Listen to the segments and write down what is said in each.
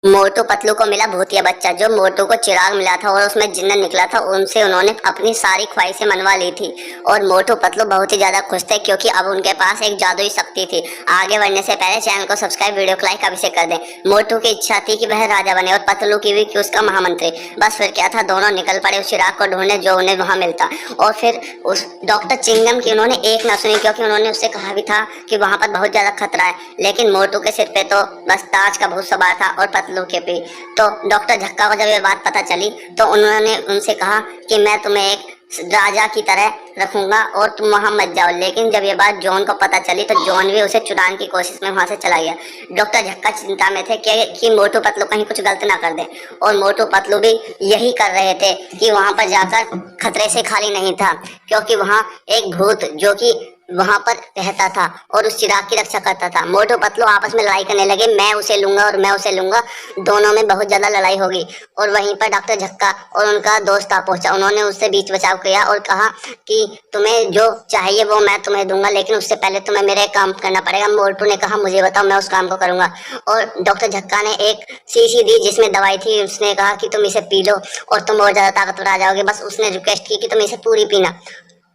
मोटू पतलू को मिला भूतिया बच्चा। जो मोटू को चिराग मिला था और उसमें जिन्न निकला था, उनसे उन्होंने अपनी सारी ख्वाहिशें मनवा ली थी और मोटू पतलू बहुत ही ज्यादा खुश थे क्योंकि अब उनके पास एक जादुई शक्ति थी। आगे बढ़ने से पहले चैनल को सब्सक्राइब, वीडियो को लाइक अभी से कर दें। मोटू की इच्छा थी कि वह राजा बने और पतलू की भी कि उसका महामंत्री। बस फिर क्या था, दोनों निकल पड़े उस चिराग को ढूंढने जो उन्हें वहां मिलता। और फिर उस डॉक्टर चिंगम की उन्होंने एक न सुनी क्योंकि उन्होंने उससे कहा भी था कि वहां पर बहुत ज्यादा खतरा है। लेकिन मोटू के सिर पे तो बस ताज का भूत सवार था और पतलू के भी। तो डॉक्टर झक्का को जब ये बात पता चली तो उन्होंने उनसे कहा कि मैं तुम्हें एक राजा की तरह रखूंगा और तुम वहां मत जाओ। लेकिन जब ये बात जॉन को पता चली तो जॉन भी उसे छुड़ाने की कोशिश में वहां से चला गया। डॉक्टर झक्का चिंता में थे कि मोटू पतलू कहीं कुछ गलत ना कर दे और मोटू पतलू भी यही कर रहे थे कि वहां पर जाकर खतरे से खाली नहीं था क्योंकि वहां एक भूत जो कि वहां पर रहता था और उस चिराग की रक्षा करता था। मोटू पतलू आपस में लड़ाई करने लगे, मैं उसे लूंगा और मैं उसे लूंगा। दोनों में बहुत ज्यादा लड़ाई होगी और वहीं पर डॉक्टर झक्का और उनका दोस्त आ पहुंचा। उन्होंने उससे बीच बचाव किया और कहा कि तुम्हें जो चाहिए वो मैं तुम्हें दूंगा, लेकिन उससे पहले तुम्हें मेरे काम करना पड़ेगा। मोटू ने कहा मुझे बताओ, मैं उस काम को करूंगा। और डॉक्टर झक्का ने एक शीशी दी जिसमें दवाई थी। उसने कहा कि तुम इसे पी लो और तुम और ज्यादा ताकतवर आ जाओगे। बस उसने रिक्वेस्ट की कि तुम इसे पूरी पीना।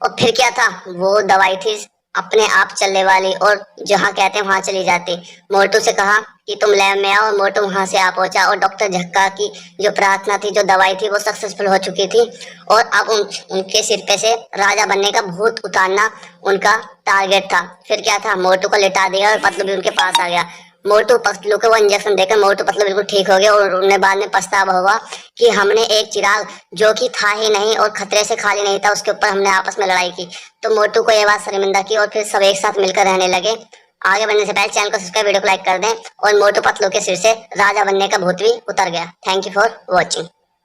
और फिर क्या था, वो दवाई थी अपने आप चलने वाली और जहाँ कहते हैं वहां चली जाती। मोटू से कहा कि तुम लैब में आओ और मोटू वहां से आ पहुंचा और डॉक्टर झक्का की जो प्रार्थना थी, जो दवाई थी, वो सक्सेसफुल हो चुकी थी और अब उनके सिर पे से राजा बनने का भूत उतारना उनका टारगेट था। फिर क्या था, मोटू को लिटा दिया और पतलू भी उनके पास आ गया। मोटू पतलू को वो इंजेक्शन देकर मोटू पतलू बिल्कुल ठीक हो गया और उन्हें बाद में पछतावा हुआ कि हमने एक चिराग जो कि था ही नहीं और खतरे से खाली नहीं था, उसके ऊपर हमने आपस में लड़ाई की। तो मोटू को यह बात शर्मिंदा की और फिर सब एक साथ मिलकर रहने लगे। आगे बढ़ने से पहले चैनल को सब्सक्राइब, वीडियो को लाइक कर दें और मोटू पतलू के सिर से राजा बनने का भूत भी उतर गया। Thank you for watching.